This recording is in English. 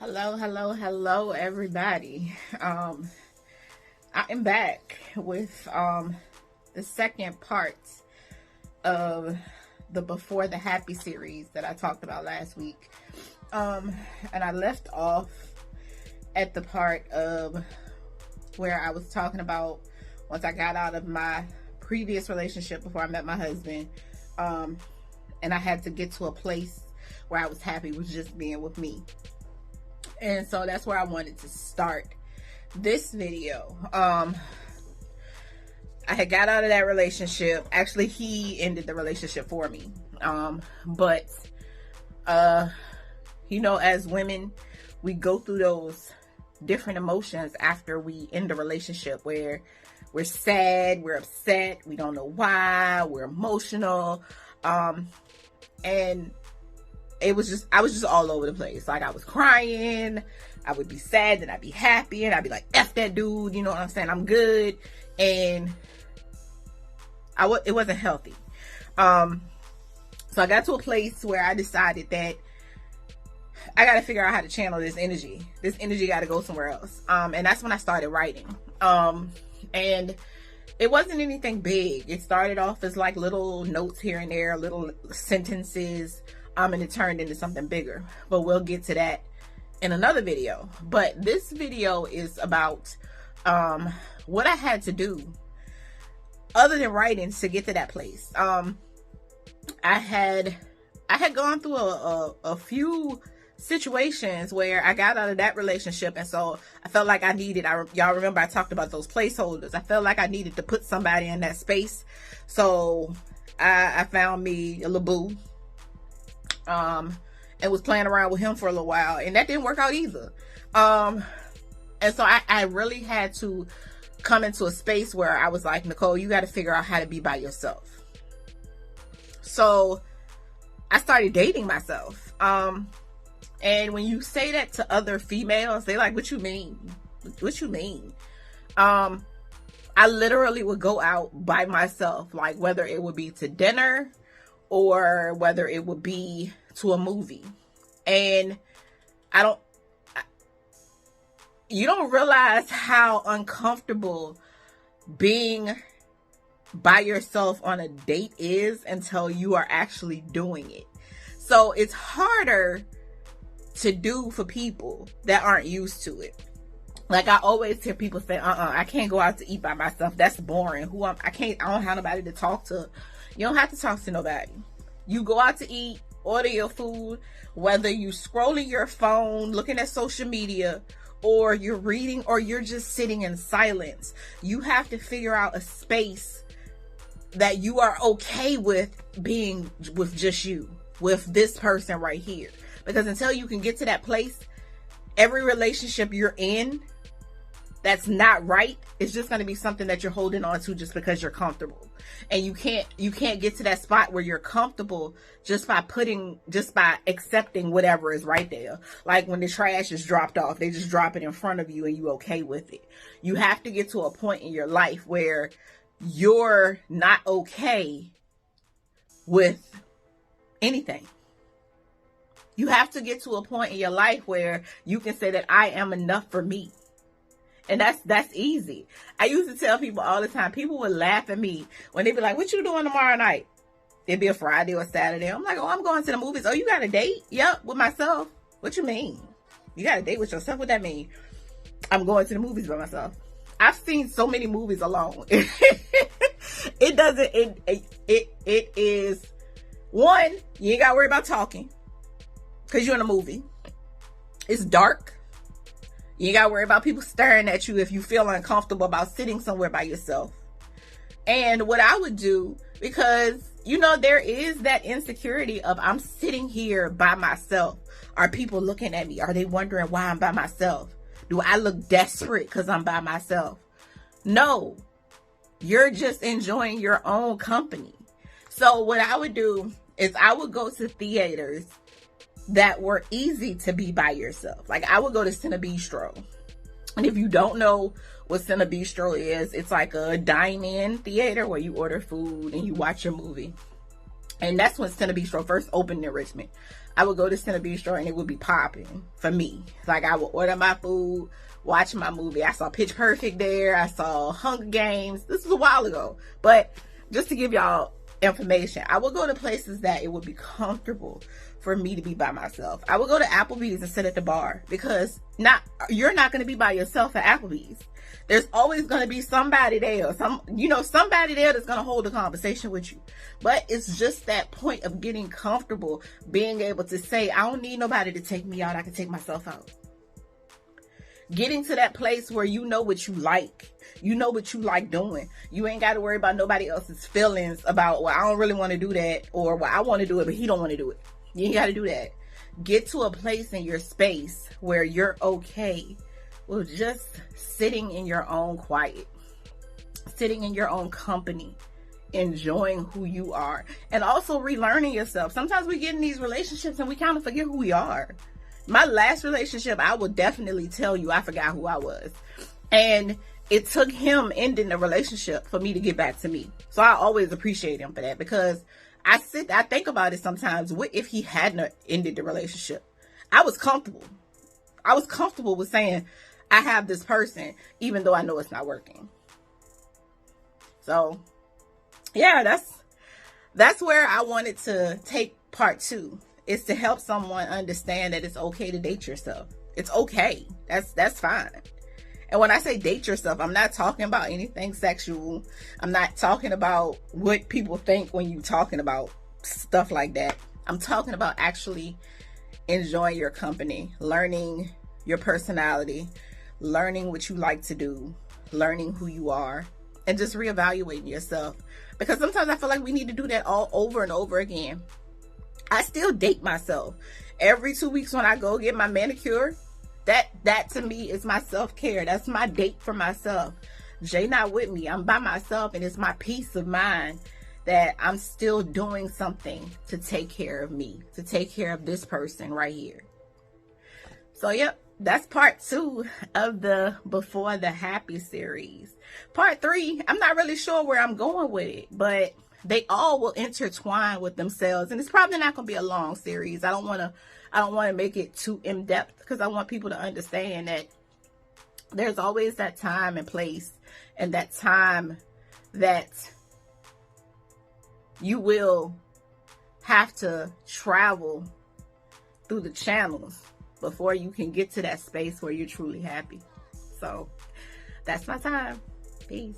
Hello, everybody. I am back with the second part of the Before the Happy series that I talked about last week. And I left off at the part of where I was talking about once I got out of my previous relationship before I met my husband, and I had to get to a place where I was happy with just being with me. And so that's where I wanted to start this video. I had got out of that relationship. Actually, he ended the relationship for me. But you know, as women, we go through those different emotions after we end a relationship where we're sad, we're upset, we don't know why, we're emotional. And I was just all over the place. Like, I was crying, I would be sad, then I'd be happy, and I'd be like, F that dude, you know what I'm saying? I'm good. And it wasn't healthy. So I got to a place where I decided that I got to figure out how to channel this energy. This energy got to go somewhere else. And that's when I started writing. And it wasn't anything big. It started off as like little notes here and there, little sentences, and it turned into something bigger. But we'll get to that in another video. But this video is about what I had to do other than writing to get to that place. I had gone through a few situations where I got out of that relationship, and so I felt like I needed, y'all remember I talked about those placeholders. I felt like I needed to put somebody in that space. So I found me a little boo, and was playing around with him for a little while, and that didn't work out either. And so I really had to come into a space where I was like, Nicole, you got to figure out how to be by yourself. So I started dating myself. And when you say that to other females, they like, what you mean? What you mean? I literally would go out by myself, like whether it would be to dinner or whether it would be to a movie. And you don't realize how uncomfortable being by yourself on a date is until you are actually doing it. So it's harder to do for people that aren't used to it. Like, I always hear people say, I can't go out to eat by myself. That's boring. I don't have nobody to talk to. You don't have to talk to nobody. You go out to eat, order your food, whether you scrolling your phone, looking at social media, or you're reading, or you're just sitting in silence. You have to figure out a space that you are okay with being with just you, with this person right here. Because until you can get to that place, every relationship you're in that's not right, it's just going to be something that you're holding on to just because you're comfortable. And you can't get to that spot where you're comfortable just by accepting whatever is right there. Like when the trash is dropped off, they just drop it in front of you and you okay with it. You have to get to a point in your life where you're not okay with anything. You have to get to a point in your life where you can say that I am enough for me. And that's easy. I used to tell people all the time, people would laugh at me when they'd be like, what you doing tomorrow night? It'd be a Friday or Saturday. I'm like, oh, I'm going to the movies. Oh, you got a date? Yep, with myself. What you mean? You got a date with yourself? What that mean? I'm going to the movies by myself. I've seen so many movies alone. It is, one, you ain't got to worry about talking, because you're in a movie. It's dark. You ain't got to worry about people staring at you if you feel uncomfortable about sitting somewhere by yourself. And what I would do, because, you know, there is that insecurity of I'm sitting here by myself. Are people looking at me? Are they wondering why I'm by myself? Do I look desperate because I'm by myself? No. You're just enjoying your own company. So what I would do is I would go to theaters that were easy to be by yourself. Like, I would go to Cinebistro. And if you don't know what Cinebistro is, it's like a dine-in theater where you order food and you watch your movie. And that's when Cine Bistro first opened in Richmond. I would go to Cine Bistro and it would be popping for me. Like, I would order my food, watch my movie. I saw Pitch Perfect there. I saw Hunger Games. This was a while ago. But just to give y'all information, I would go to places that it would be comfortable for me to be by myself. I would go to Applebee's and sit at the bar, because you're not going to be by yourself at Applebee's. There's always going to be somebody there, or somebody there that's going to hold a conversation with you. But it's just that point of getting comfortable, being able to say, I don't need nobody to take me out. I can take myself out. Getting to that place where you know what you like. You know what you like doing. You ain't got to worry about nobody else's feelings about, well, I don't really want to do that, or, well, I want to do it, but he don't want to do it. You ain't got to do that. Get to a place in your space where you're okay with just sitting in your own quiet, sitting in your own company, enjoying who you are, and also relearning yourself. Sometimes we get in these relationships and we kind of forget who we are. My last relationship, I will definitely tell you, I forgot who I was. And it took him ending the relationship for me to get back to me. So I always appreciate him for that, because I think about it sometimes. What if he hadn't ended the relationship? I was comfortable. I was comfortable with saying, I have this person, even though I know it's not working. So yeah, that's where I wanted to take part 2, is to help someone understand that it's okay to date yourself. It's okay. That's fine. And when I say date yourself, I'm not talking about anything sexual. I'm not talking about what people think when you're talking about stuff like that. I'm talking about actually enjoying your company, learning your personality, learning what you like to do, learning who you are, and just reevaluating yourself. Because sometimes I feel like we need to do that all over and over again. I still date myself. Every 2 weeks when I go get my manicure, that to me is my self-care. That's my date for myself. Jay not with me. I'm by myself, and it's my peace of mind that I'm still doing something to take care of me, to take care of this person right here. So yep, that's part 2 of the Before the Happy series. Part 3, I'm not really sure where I'm going with it, but they all will intertwine with themselves, and it's probably not going to be a long series. I don't want to make it too in-depth, because I want people to understand that there's always that time and place, and that time that you will have to travel through the channels before you can get to that space where you're truly happy. So that's my time. Peace.